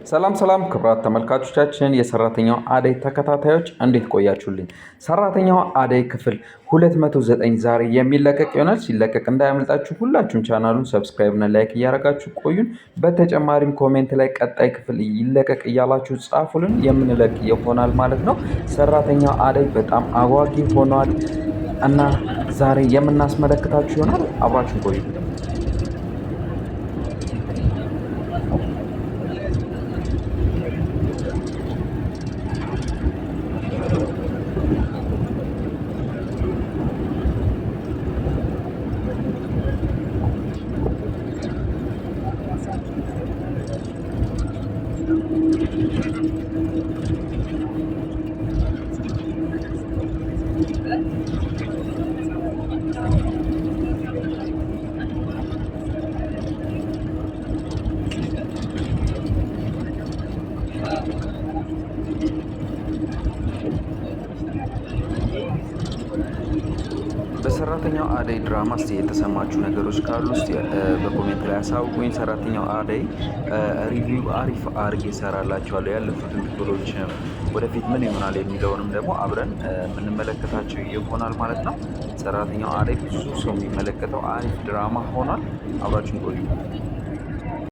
ሰላም ሰላም ክቡራት ተመልካቾቻችን የሰራተኛው አደይ ተከታታዮች እንዴት ቆያችሁልኝ? ሰራተኛው አደይ ክፍል 209 ዛሬ የሚለቀቅ ይሆናል። ሲለቀቅ እንዳያመልጣችሁ ሁላችሁም ቻናሉን ሰብስክራይብ እና ላይክ እያደረጋችሁ ቆዩን። በተጨማሪም ኮሜንት ላይ ቀጣይ ክፍል ይለቀቅ እያላችሁ ጻፉልን፣ የምንለቅ ይሆናል ማለት ነው። ሰራተኛው አደይ በጣም አጓጊ ሆኗል እና ዛሬ የምናስመለክታችሁ ይሆናል። አብራችሁ ቆዩ። በሰራተኛው አደይ ድራማ እስቲ የተሰማችሁ ነገሮች ካሉ እስቲ በኮሜንት ላይ አሳውቁኝ። ሰራተኛው አደይ ሪቪው አሪፍ አድርጌ እሰራላችኋለሁ። ያለፉትን ክፍሎች ወደፊት ምን ይሆናል የሚለውንም ደግሞ አብረን የምንመለከታቸው ይሆናል ማለት ነው። ሰራተኛው አደይ ብዙ ሰው የሚመለከተው አሪፍ ድራማ ሆኗል። አብራችን ቆዩ።